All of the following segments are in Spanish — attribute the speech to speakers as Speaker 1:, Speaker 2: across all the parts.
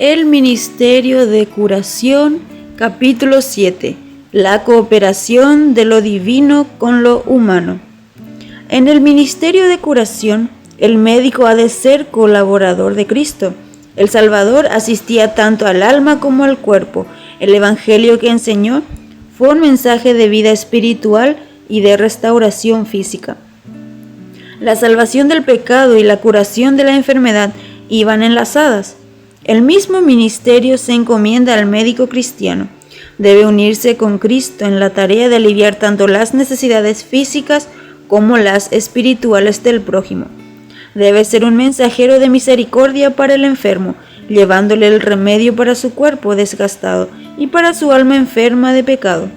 Speaker 1: El Ministerio de Curación, capítulo 7. La cooperación de lo divino con lo humano. En el Ministerio de Curación, el médico ha de ser colaborador de Cristo. El Salvador asistía tanto al alma como al cuerpo. El Evangelio que enseñó fue un mensaje de vida espiritual y de restauración física. La salvación del pecado y la curación de la enfermedad iban enlazadas. El mismo ministerio se encomienda al médico cristiano. Debe unirse con Cristo en la tarea de aliviar tanto las necesidades físicas como las espirituales del prójimo. Debe ser un mensajero de misericordia para el enfermo, llevándole el remedio para su cuerpo desgastado y para su alma enferma de pecado.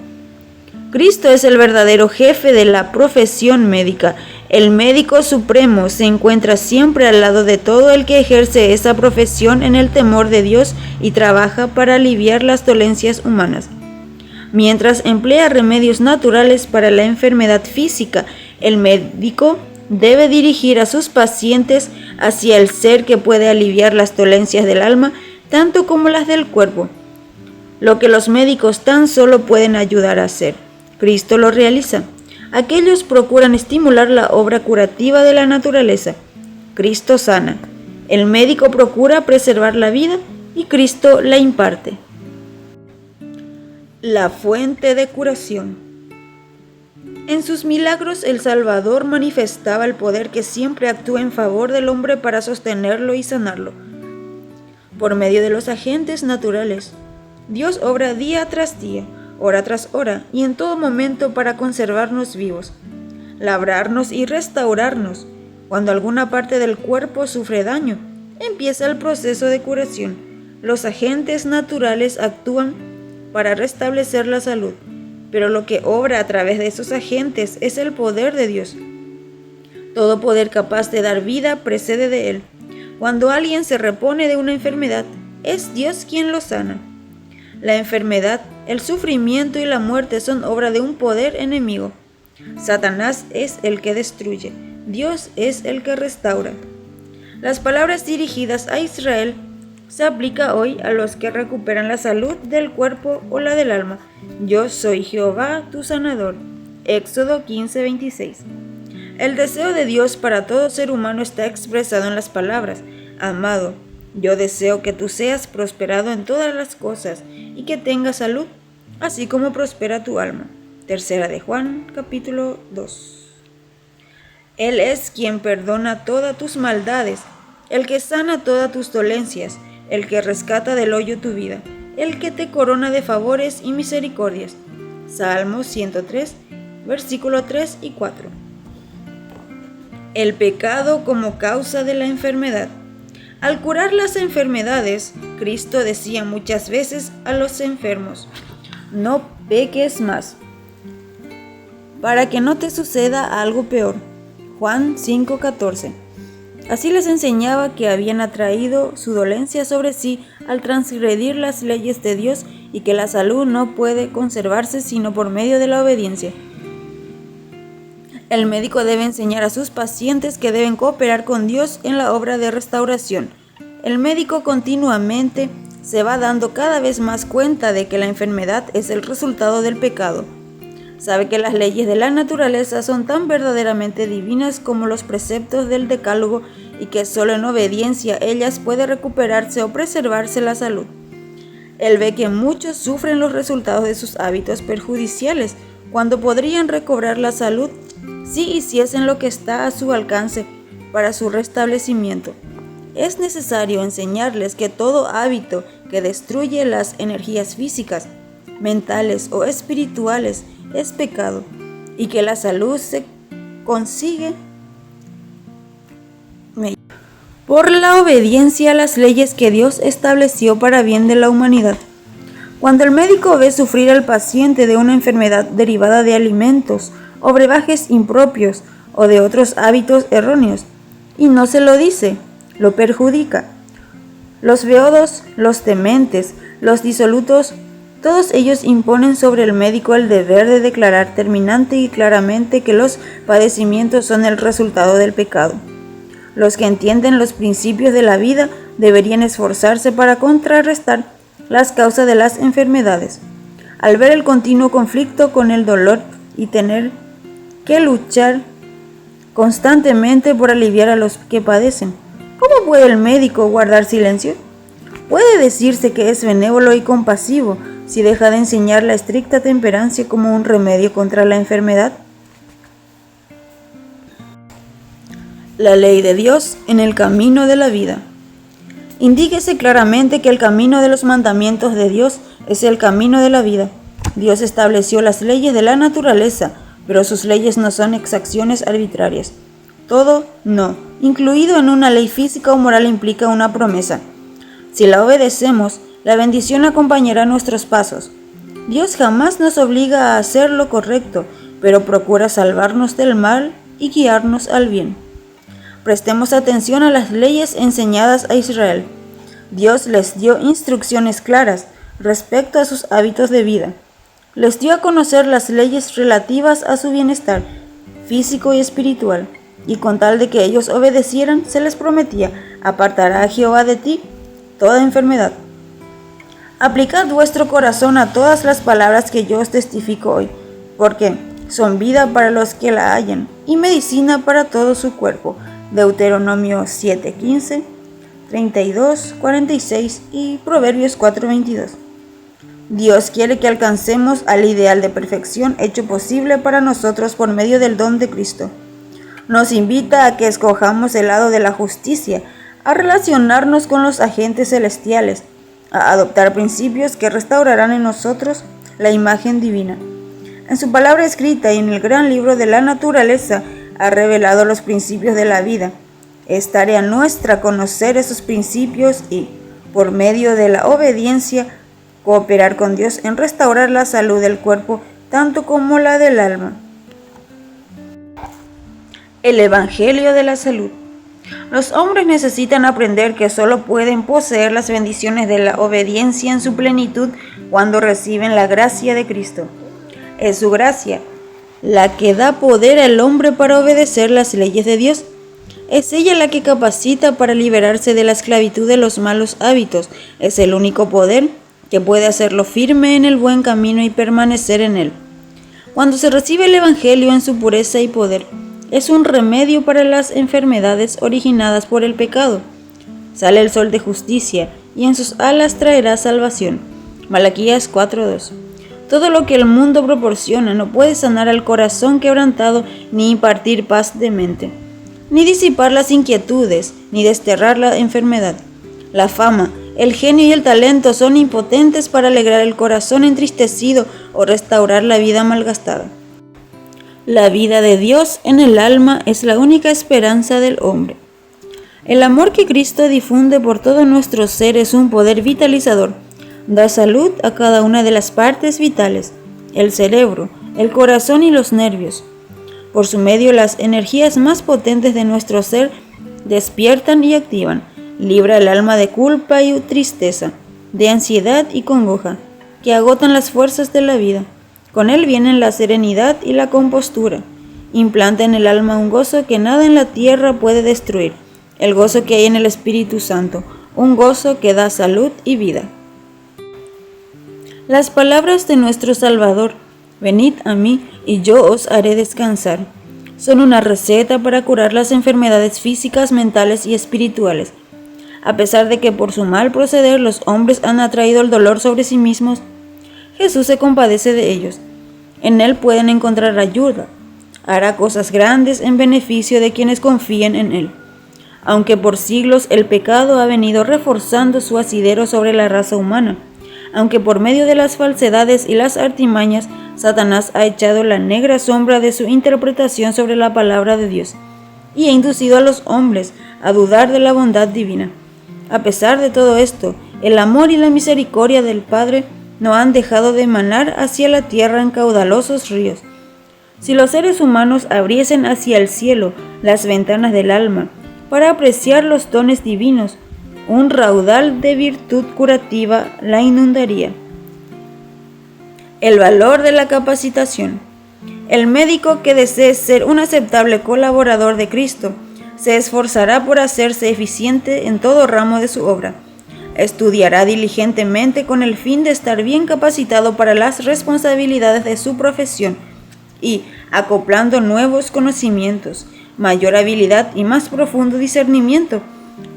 Speaker 1: Cristo es el verdadero jefe de la profesión médica. El médico supremo se encuentra siempre al lado de todo el que ejerce esa profesión en el temor de Dios y trabaja para aliviar las dolencias humanas. Mientras emplea remedios naturales para la enfermedad física, el médico debe dirigir a sus pacientes hacia el ser que puede aliviar las dolencias del alma, tanto como las del cuerpo. Lo que los médicos tan solo pueden ayudar a hacer, Cristo lo realiza. Aquellos procuran estimular la obra curativa de la naturaleza. Cristo sana. El médico procura preservar la vida y Cristo la imparte. La fuente de curación. En sus milagros el Salvador manifestaba el poder que siempre actúa en favor del hombre para sostenerlo y sanarlo. Por medio de los agentes naturales, Dios obra día tras día, hora tras hora y en todo momento para conservarnos vivos, labrarnos y restaurarnos. Cuando alguna parte del cuerpo sufre daño, empieza el proceso de curación. Los agentes naturales actúan para restablecer la salud, pero lo que obra a través de esos agentes es el poder de Dios. Todo poder capaz de dar vida precede de él. Cuando alguien se repone de una enfermedad, es Dios quien lo sana. La enfermedad, el sufrimiento y la muerte son obra de un poder enemigo. Satanás es el que destruye, Dios es el que restaura. Las palabras dirigidas a Israel se aplican hoy a los que recuperan la salud del cuerpo o la del alma. Yo soy Jehová tu sanador. Éxodo 15:26. El deseo de Dios para todo ser humano está expresado en las palabras: amado, yo deseo que tú seas prosperado en todas las cosas y que tengas salud, así como prospera tu alma. Tercera de Juan, capítulo 2. Él es quien perdona todas tus maldades, el que sana todas tus dolencias, el que rescata del hoyo tu vida, el que te corona de favores y misericordias. Salmos 103, versículo 3 y 4. El pecado como causa de la enfermedad. Al curar las enfermedades, Cristo decía muchas veces a los enfermos: no peques más, para que no te suceda algo peor. Juan 5:14. Así les enseñaba que habían atraído su dolencia sobre sí al transgredir las leyes de Dios y que la salud no puede conservarse sino por medio de la obediencia. El médico debe enseñar a sus pacientes que deben cooperar con Dios en la obra de restauración. El médico continuamente se va dando cada vez más cuenta de que la enfermedad es el resultado del pecado. Sabe que las leyes de la naturaleza son tan verdaderamente divinas como los preceptos del Decálogo y que solo en obediencia a ellas puede recuperarse o preservarse la salud. Él ve que muchos sufren los resultados de sus hábitos perjudiciales cuando podrían recobrar la salud si hiciesen lo que está a su alcance para su restablecimiento. Es necesario enseñarles que todo hábito que destruye las energías físicas, mentales o espirituales es pecado y que la salud se consigue por la obediencia a las leyes que Dios estableció para bien de la humanidad. Cuando el médico ve sufrir al paciente de una enfermedad derivada de alimentos o brebajes impropios o de otros hábitos erróneos, y no se lo dice, lo perjudica. Los beodos, los dementes, los disolutos, todos ellos imponen sobre el médico el deber de declarar terminante y claramente que los padecimientos son el resultado del pecado. Los que entienden los principios de la vida deberían esforzarse para contrarrestar las causas de las enfermedades. Al ver el continuo conflicto con el dolor y tener que luchar constantemente por aliviar a los que padecen, ¿cómo puede el médico guardar silencio? Puede decirse que es benévolo y compasivo si deja de enseñar la estricta temperancia como un remedio contra la enfermedad. La ley de Dios en el camino de la vida. Indíquese claramente que el camino de los mandamientos de Dios es el camino de la vida. Dios estableció las leyes de la naturaleza, pero sus leyes no son exacciones arbitrarias. Todo no, incluido en una ley física o moral, implica una promesa. Si la obedecemos, la bendición acompañará nuestros pasos. Dios jamás nos obliga a hacer lo correcto, pero procura salvarnos del mal y guiarnos al bien. Prestemos atención a las leyes enseñadas a Israel. Dios les dio instrucciones claras respecto a sus hábitos de vida. Les dio a conocer las leyes relativas a su bienestar físico y espiritual, y con tal de que ellos obedecieran, se les prometía: apartará a Jehová de ti toda enfermedad. Aplicad vuestro corazón a todas las palabras que yo os testifico hoy, porque son vida para los que la hallan y medicina para todo su cuerpo. Deuteronomio 7:15, 32, 46 y Proverbios 4:22. Dios quiere que alcancemos al ideal de perfección hecho posible para nosotros por medio del don de Cristo. Nos invita a que escojamos el lado de la justicia, a relacionarnos con los agentes celestiales, a adoptar principios que restaurarán en nosotros la imagen divina. En su palabra escrita y en el gran libro de la naturaleza ha revelado los principios de la vida. Es tarea nuestra conocer esos principios y, por medio de la obediencia, cooperar con Dios en restaurar la salud del cuerpo tanto como la del alma. El Evangelio de la salud. Los hombres necesitan aprender que solo pueden poseer las bendiciones de la obediencia en su plenitud cuando reciben la gracia de Cristo. Es su gracia la que da poder al hombre para obedecer las leyes de Dios. Es ella la que capacita para liberarse de la esclavitud de los malos hábitos. Es el único poder que puede hacerlo firme en el buen camino y permanecer en él. Cuando se recibe el Evangelio en su pureza y poder, es un remedio para las enfermedades originadas por el pecado. Sale el sol de justicia y en sus alas traerá salvación. Malaquías 4:2. Todo lo que el mundo proporciona no puede sanar al corazón quebrantado, ni impartir paz de mente, ni disipar las inquietudes, ni desterrar la enfermedad. La fama, el genio y el talento son impotentes para alegrar el corazón entristecido o restaurar la vida malgastada. La vida de Dios en el alma es la única esperanza del hombre. El amor que Cristo difunde por todo nuestro ser es un poder vitalizador. Da salud a cada una de las partes vitales, el cerebro, el corazón y los nervios. Por su medio, las energías más potentes de nuestro ser despiertan y activan. Libra el alma de culpa y tristeza, de ansiedad y congoja, que agotan las fuerzas de la vida. Con él vienen la serenidad y la compostura. Implanta en el alma un gozo que nada en la tierra puede destruir, el gozo que hay en el Espíritu Santo, un gozo que da salud y vida. Las palabras de nuestro Salvador: venid a mí y yo os haré descansar, son una receta para curar las enfermedades físicas, mentales y espirituales. A pesar de que por su mal proceder los hombres han atraído el dolor sobre sí mismos, Jesús se compadece de ellos. En él pueden encontrar ayuda. Hará cosas grandes en beneficio de quienes confíen en él. Aunque por siglos el pecado ha venido reforzando su asidero sobre la raza humana, aunque por medio de las falsedades y las artimañas Satanás ha echado la negra sombra de su interpretación sobre la palabra de Dios y ha inducido a los hombres a dudar de la bondad divina. A pesar de todo esto, el amor y la misericordia del Padre no han dejado de emanar hacia la tierra en caudalosos ríos. Si los seres humanos abriesen hacia el cielo las ventanas del alma para apreciar los dones divinos, un raudal de virtud curativa la inundaría. El valor de la capacitación. El médico que desee ser un aceptable colaborador de Cristo Se esforzará por hacerse eficiente en todo ramo de su obra. Estudiará diligentemente con el fin de estar bien capacitado para las responsabilidades de su profesión y, acoplando nuevos conocimientos, mayor habilidad y más profundo discernimiento,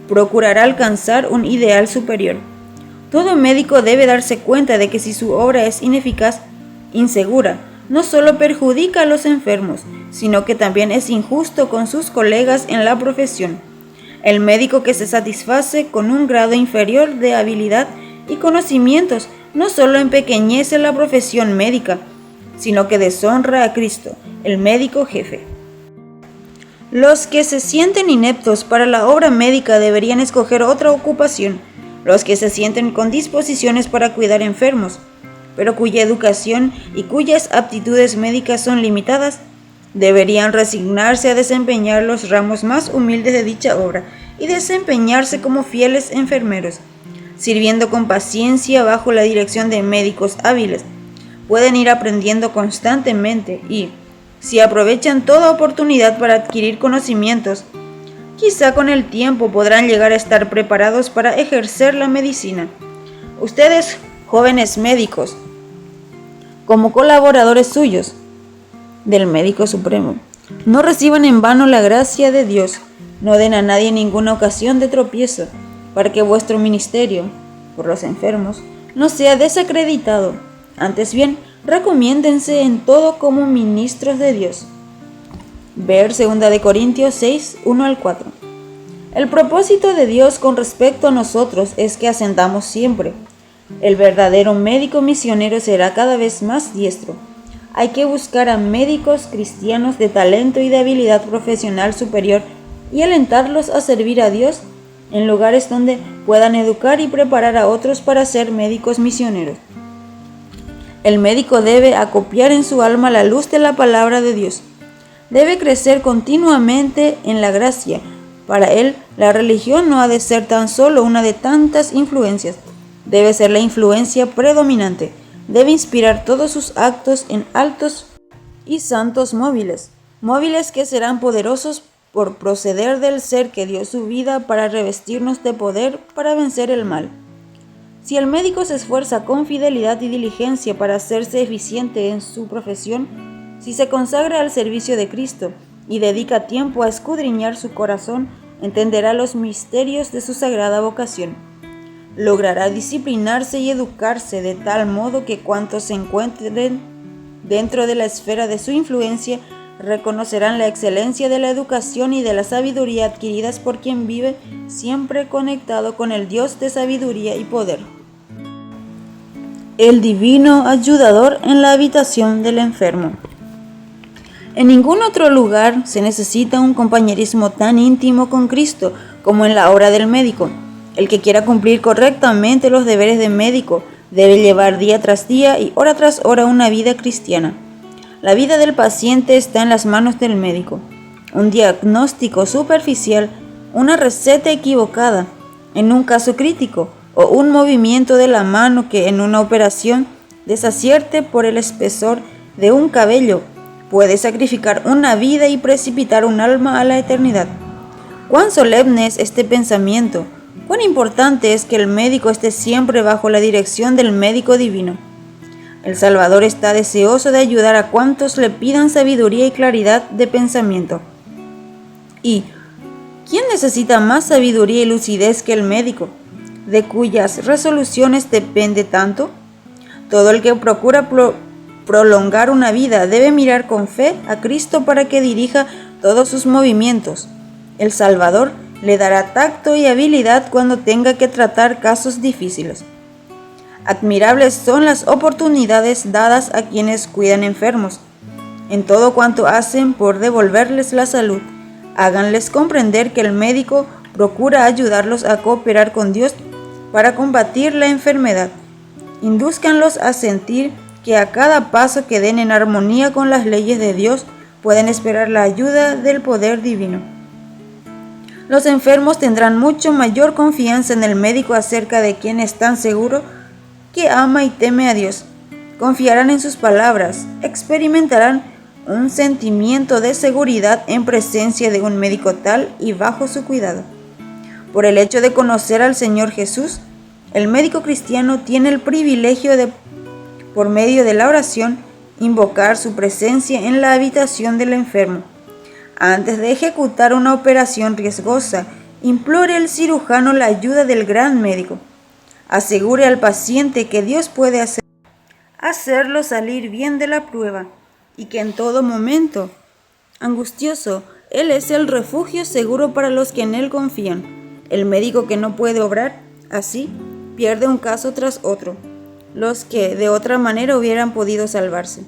Speaker 1: procurará alcanzar un ideal superior. Todo médico debe darse cuenta de que si su obra es ineficaz, insegura, no solo perjudica a los enfermos, sino que también es injusto con sus colegas en la profesión. El médico que se satisface con un grado inferior de habilidad y conocimientos no solo empequeñece la profesión médica, sino que deshonra a Cristo, el médico jefe. Los que se sienten ineptos para la obra médica deberían escoger otra ocupación. Los que se sienten con disposiciones para cuidar enfermos, pero cuya educación y cuyas aptitudes médicas son limitadas, deberían resignarse a desempeñar los ramos más humildes de dicha obra y desempeñarse como fieles enfermeros, sirviendo con paciencia bajo la dirección de médicos hábiles. Pueden ir aprendiendo constantemente y, si aprovechan toda oportunidad para adquirir conocimientos, quizá con el tiempo podrán llegar a estar preparados para ejercer la medicina. Ustedes, jóvenes médicos, como colaboradores suyos del Médico Supremo, no reciban en vano la gracia de Dios. No den a nadie ninguna ocasión de tropiezo, para que vuestro ministerio, por los enfermos, no sea desacreditado. Antes bien, recomiéndense en todo como ministros de Dios. Ver 2 Corintios 6, 1-4. El propósito de Dios con respecto a nosotros es que ascendamos siempre. El verdadero médico misionero será cada vez más diestro. Hay que buscar a médicos cristianos de talento y de habilidad profesional superior y alentarlos a servir a Dios en lugares donde puedan educar y preparar a otros para ser médicos misioneros. El médico debe acopiar en su alma la luz de la palabra de Dios. Debe crecer continuamente en la gracia. Para él, la religión no ha de ser tan solo una de tantas influencias. Debe ser la influencia predominante. Debe inspirar todos sus actos en altos y santos móviles que serán poderosos por proceder del ser que dio su vida para revestirnos de poder para vencer el mal. Si el médico se esfuerza con fidelidad y diligencia para hacerse eficiente en su profesión, si se consagra al servicio de Cristo y dedica tiempo a escudriñar su corazón, entenderá los misterios de su sagrada vocación. Logrará disciplinarse y educarse de tal modo que cuantos se encuentren dentro de la esfera de su influencia reconocerán la excelencia de la educación y de la sabiduría adquiridas por quien vive siempre conectado con el Dios de sabiduría y poder. El divino ayudador en la habitación del enfermo. En ningún otro lugar se necesita un compañerismo tan íntimo con Cristo como en la obra del médico. El que quiera cumplir correctamente los deberes de médico debe llevar día tras día y hora tras hora una vida cristiana. La vida del paciente está en las manos del médico. Un diagnóstico superficial, una receta equivocada, en un caso crítico, o un movimiento de la mano que en una operación desacierte por el espesor de un cabello, puede sacrificar una vida y precipitar un alma a la eternidad. Cuán solemne es este pensamiento, cuán importante es que el médico esté siempre bajo la dirección del médico divino. El Salvador está deseoso de ayudar a cuantos le pidan sabiduría y claridad de pensamiento. ¿Y quién necesita más sabiduría y lucidez que el médico, de cuyas resoluciones depende tanto? Todo el que procura prolongar una vida debe mirar con fe a Cristo para que dirija todos sus movimientos. El Salvador le dará tacto y habilidad cuando tenga que tratar casos difíciles. Admirables son las oportunidades dadas a quienes cuidan enfermos. En todo cuanto hacen por devolverles la salud, háganles comprender que el médico procura ayudarlos a cooperar con Dios para combatir la enfermedad. Indúzcanlos a sentir que a cada paso que den en armonía con las leyes de Dios pueden esperar la ayuda del poder divino. Los enfermos tendrán mucho mayor confianza en el médico acerca de quien están seguros que ama y teme a Dios. Confiarán en sus palabras, experimentarán un sentimiento de seguridad en presencia de un médico tal y bajo su cuidado. Por el hecho de conocer al Señor Jesús, el médico cristiano tiene el privilegio de, por medio de la oración, invocar su presencia en la habitación del enfermo. Antes de ejecutar una operación riesgosa, implore al cirujano la ayuda del gran médico. Asegure al paciente que Dios puede hacerlo salir bien de la prueba y que en todo momento angustioso, Él es el refugio seguro para los que en Él confían. El médico que no puede obrar así pierde un caso tras otro, los que de otra manera hubieran podido salvarse.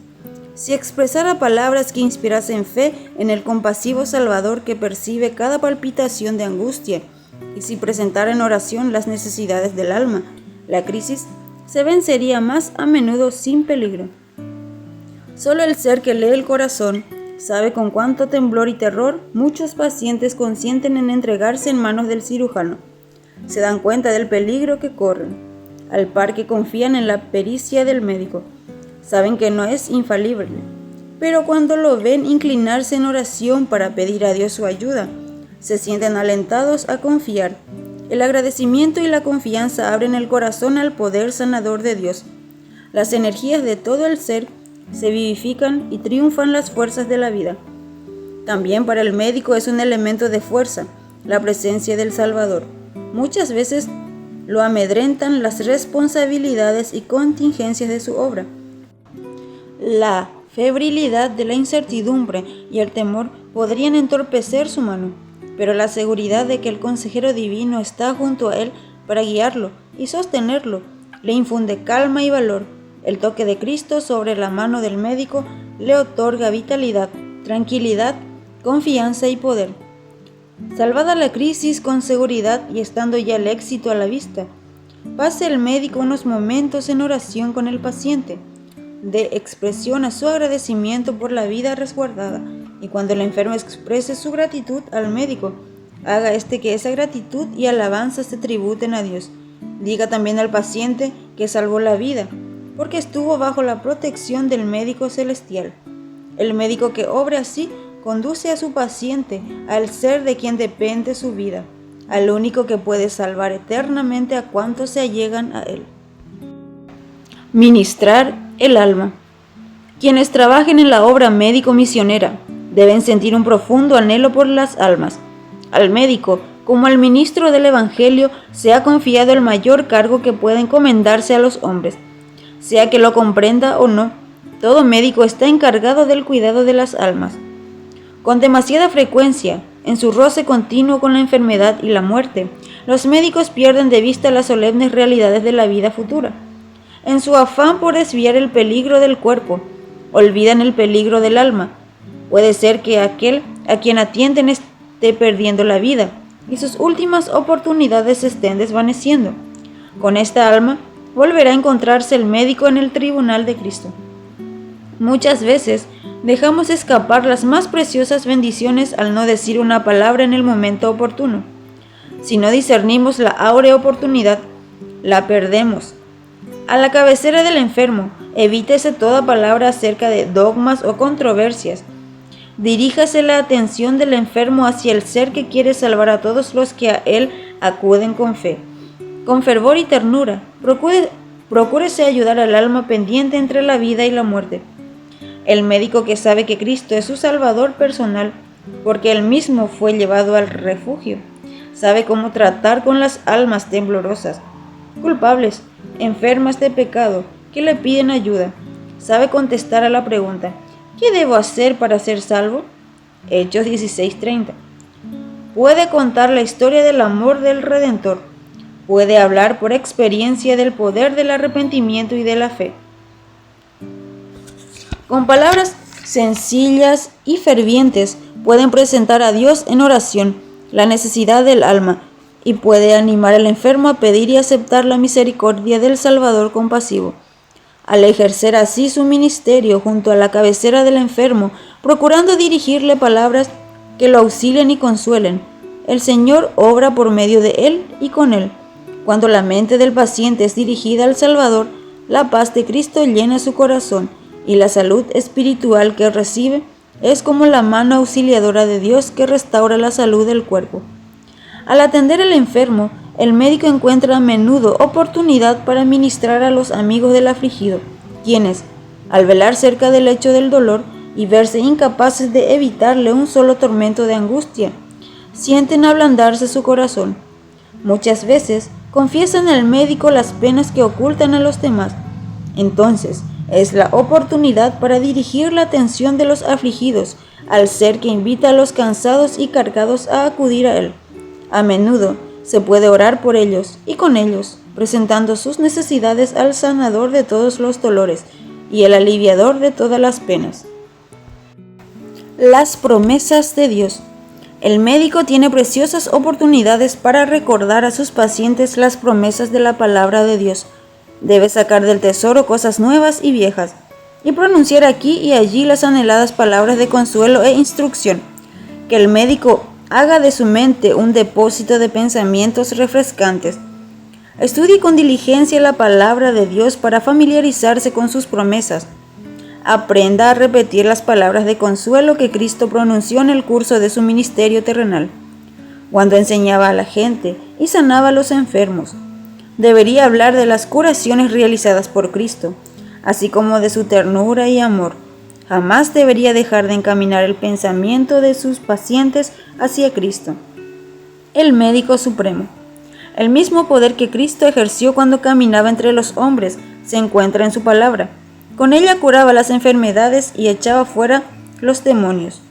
Speaker 1: Si expresara palabras que inspirasen fe en el compasivo Salvador que percibe cada palpitación de angustia, y si presentara en oración las necesidades del alma, la crisis se vencería más a menudo sin peligro. Solo el ser que lee el corazón sabe con cuánto temblor y terror muchos pacientes consienten en entregarse en manos del cirujano. Se dan cuenta del peligro que corren, al par que confían en la pericia del médico. Saben que no es infalible, pero cuando lo ven inclinarse en oración para pedir a Dios su ayuda, se sienten alentados a confiar. El agradecimiento y la confianza abren el corazón al poder sanador de Dios. Las energías de todo el ser se vivifican y triunfan las fuerzas de la vida. También para el médico es un elemento de fuerza, la presencia del Salvador. Muchas veces lo amedrentan las responsabilidades y contingencias de su obra. La febrilidad de la incertidumbre y el temor podrían entorpecer su mano, pero la seguridad de que el consejero divino está junto a él para guiarlo y sostenerlo le infunde calma y valor. El toque de Cristo sobre la mano del médico le otorga vitalidad, tranquilidad, confianza y poder. Salvada la crisis con seguridad y estando ya el éxito a la vista, pase el médico unos momentos en oración con el paciente. Dé expresión a su agradecimiento por la vida resguardada, y cuando el enfermo exprese su gratitud al médico, haga que esa gratitud y alabanza se tributen a Dios. Diga también al paciente que salvó la vida, porque estuvo bajo la protección del médico celestial. El médico que obre así conduce a su paciente al ser de quien depende su vida, al único que puede salvar eternamente a cuantos se allegan a él. Ministrar el alma. Quienes trabajen en la obra médico-misionera deben sentir un profundo anhelo por las almas. Al médico, como al ministro del Evangelio, se ha confiado el mayor cargo que puede encomendarse a los hombres. Sea que lo comprenda o no, todo médico está encargado del cuidado de las almas. Con demasiada frecuencia, en su roce continuo con la enfermedad y la muerte, los médicos pierden de vista las solemnes realidades de la vida futura. En su afán por desviar el peligro del cuerpo, olvidan el peligro del alma. Puede ser que aquel a quien atienden esté perdiendo la vida y sus últimas oportunidades se estén desvaneciendo. Con esta alma volverá a encontrarse el médico en el tribunal de Cristo. Muchas veces dejamos escapar las más preciosas bendiciones al no decir una palabra en el momento oportuno. Si no discernimos la áurea oportunidad, la perdemos. A la cabecera del enfermo, evítese toda palabra acerca de dogmas o controversias. Diríjase la atención del enfermo hacia el ser que quiere salvar a todos los que a él acuden con fe. Con fervor y ternura, procúrese ayudar al alma pendiente entre la vida y la muerte. El médico que sabe que Cristo es su Salvador personal, porque él mismo fue llevado al refugio, sabe cómo tratar con las almas temblorosas, culpables, enfermas de pecado, que le piden ayuda. Sabe contestar a la pregunta: ¿qué debo hacer para ser salvo? Hechos 16:30. Puede contar la historia del amor del Redentor. Puede hablar por experiencia del poder del arrepentimiento y de la fe. Con palabras sencillas y fervientes pueden presentar a Dios en oración la necesidad del alma y puede animar al enfermo a pedir y aceptar la misericordia del Salvador compasivo. Al ejercer así su ministerio junto a la cabecera del enfermo, procurando dirigirle palabras que lo auxilien y consuelen, el Señor obra por medio de él y con él. Cuando la mente del paciente es dirigida al Salvador, la paz de Cristo llena su corazón y la salud espiritual que recibe es como la mano auxiliadora de Dios que restaura la salud del cuerpo. Al atender al enfermo, el médico encuentra a menudo oportunidad para ministrar a los amigos del afligido, quienes, al velar cerca del lecho del dolor y verse incapaces de evitarle un solo tormento de angustia, sienten ablandarse su corazón. Muchas veces confiesan al médico las penas que ocultan a los demás. Entonces, es la oportunidad para dirigir la atención de los afligidos al ser que invita a los cansados y cargados a acudir a él. A menudo se puede orar por ellos y con ellos, presentando sus necesidades al sanador de todos los dolores y el aliviador de todas las penas. Las promesas de Dios. El médico tiene preciosas oportunidades para recordar a sus pacientes las promesas de la palabra de Dios. Debe sacar del tesoro cosas nuevas y viejas, y pronunciar aquí y allí las anheladas palabras de consuelo e instrucción. Que el médico haga de su mente un depósito de pensamientos refrescantes. Estudie con diligencia la palabra de Dios para familiarizarse con sus promesas. Aprenda a repetir las palabras de consuelo que Cristo pronunció en el curso de su ministerio terrenal, cuando enseñaba a la gente y sanaba a los enfermos. Debería hablar de las curaciones realizadas por Cristo, así como de su ternura y amor. Jamás debería dejar de encaminar el pensamiento de sus pacientes hacia Cristo, el médico supremo. El mismo poder que Cristo ejerció cuando caminaba entre los hombres se encuentra en su palabra. Con ella curaba las enfermedades y echaba fuera los demonios.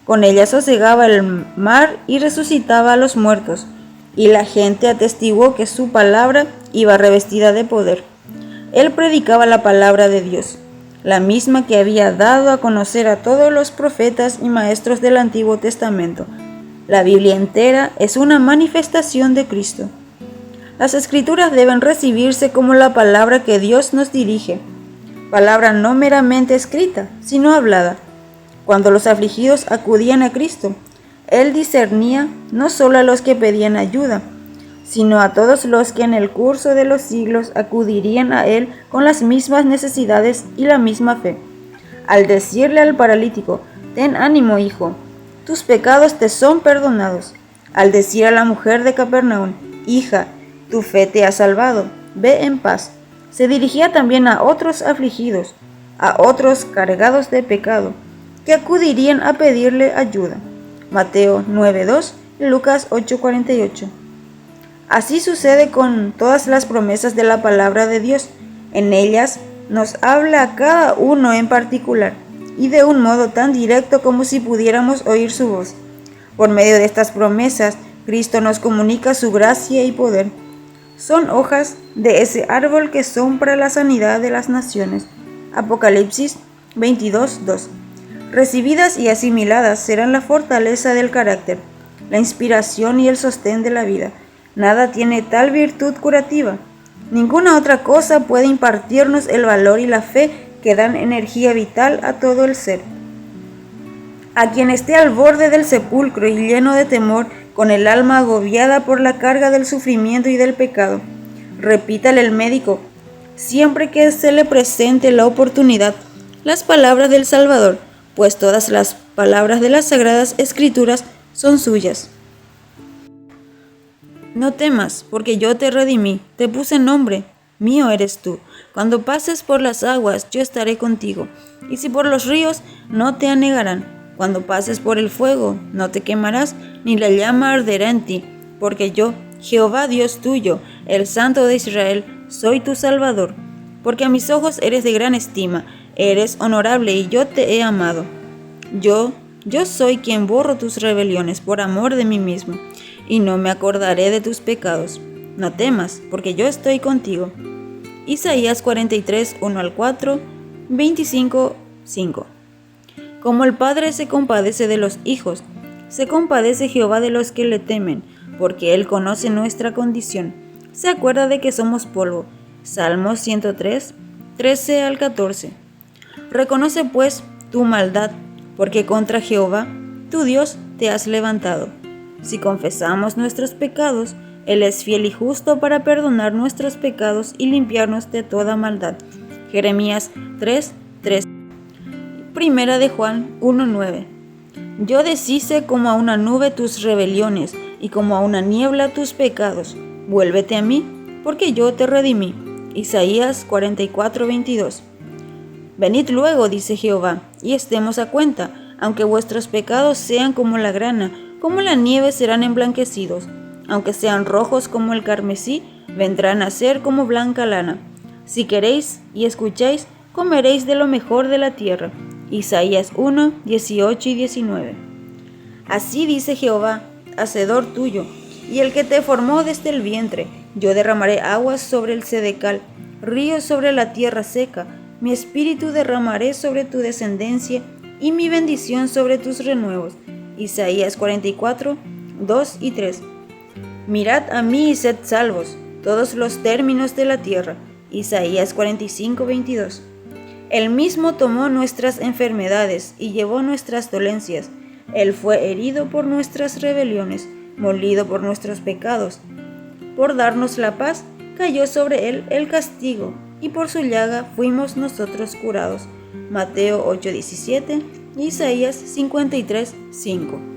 Speaker 1: Con ella sosegaba el mar y resucitaba a los muertos, y la gente atestiguó que su palabra iba revestida de poder. Él predicaba la palabra de Dios, la misma que había dado a conocer a todos los profetas y maestros del Antiguo Testamento. La Biblia entera es una manifestación de Cristo. Las Escrituras deben recibirse como la palabra que Dios nos dirige, palabra no meramente escrita, sino hablada. Cuando los afligidos acudían a Cristo, Él discernía no solo a los que pedían ayuda, sino a todos los que en el curso de los siglos acudirían a Él con las mismas necesidades y la misma fe. Al decirle al paralítico, «Ten ánimo, hijo, tus pecados te son perdonados». Al decir a la mujer de Capernaum, «Hija, tu fe te ha salvado, ve en paz», se dirigía también a otros afligidos, a otros cargados de pecado, que acudirían a pedirle ayuda. Mateo 9:2 y Lucas 8:48. Así sucede con todas las promesas de la palabra de Dios. En ellas nos habla a cada uno en particular, y de un modo tan directo como si pudiéramos oír su voz. Por medio de estas promesas, Cristo nos comunica su gracia y poder. Son hojas de ese árbol que son para la sanidad de las naciones. Apocalipsis 22:2. Recibidas y asimiladas serán la fortaleza del carácter, la inspiración y el sostén de la vida. Nada tiene tal virtud curativa. Ninguna otra cosa puede impartirnos el valor y la fe que dan energía vital a todo el ser. A quien esté al borde del sepulcro y lleno de temor, con el alma agobiada por la carga del sufrimiento y del pecado, repítale el médico, siempre que se le presente la oportunidad, las palabras del Salvador, pues todas las palabras de las Sagradas Escrituras son suyas. No temas, porque yo te redimí, te puse nombre, mío eres tú. Cuando pases por las aguas, yo estaré contigo, y si por los ríos, no te anegarán. Cuando pases por el fuego, no te quemarás, ni la llama arderá en ti, porque yo, Jehová Dios tuyo, el Santo de Israel, soy tu Salvador. Porque a mis ojos eres de gran estima, eres honorable y yo te he amado. Yo soy quien borro tus rebeliones por amor de mí mismo, y no me acordaré de tus pecados. No temas, porque yo estoy contigo. Isaías 43, 1-4, 25, 5. Como el Padre se compadece de los hijos, se compadece Jehová de los que le temen, porque Él conoce nuestra condición. Se acuerda de que somos polvo. Salmos 103, 13-14. Reconoce pues tu maldad, porque contra Jehová, tu Dios, te has levantado. Si confesamos nuestros pecados, Él es fiel y justo para perdonar nuestros pecados y limpiarnos de toda maldad. Jeremías 3:3. Primera de Juan 1:9. Yo deshice como a una nube tus rebeliones y como a una niebla tus pecados. Vuélvete a mí, porque yo te redimí. Isaías 44:22. Venid luego, dice Jehová, y estemos a cuenta, aunque vuestros pecados sean como la grana, como la nieve serán emblanquecidos, aunque sean rojos como el carmesí, vendrán a ser como blanca lana. Si queréis y escucháis, comeréis de lo mejor de la tierra. Isaías 1:18 y 19. Así dice Jehová, hacedor tuyo, y el que te formó desde el vientre. Yo derramaré aguas sobre el sedecal, ríos sobre la tierra seca. Mi espíritu derramaré sobre tu descendencia y mi bendición sobre tus renuevos. Isaías 44:2 y 3. Mirad a mí y sed salvos, todos los términos de la tierra. Isaías 45:22. Él mismo tomó nuestras enfermedades y llevó nuestras dolencias. Él fue herido por nuestras rebeliones, molido por nuestros pecados. Por darnos la paz, cayó sobre él el castigo, y por su llaga fuimos nosotros curados. Mateo 8:17, Isaías 53:5.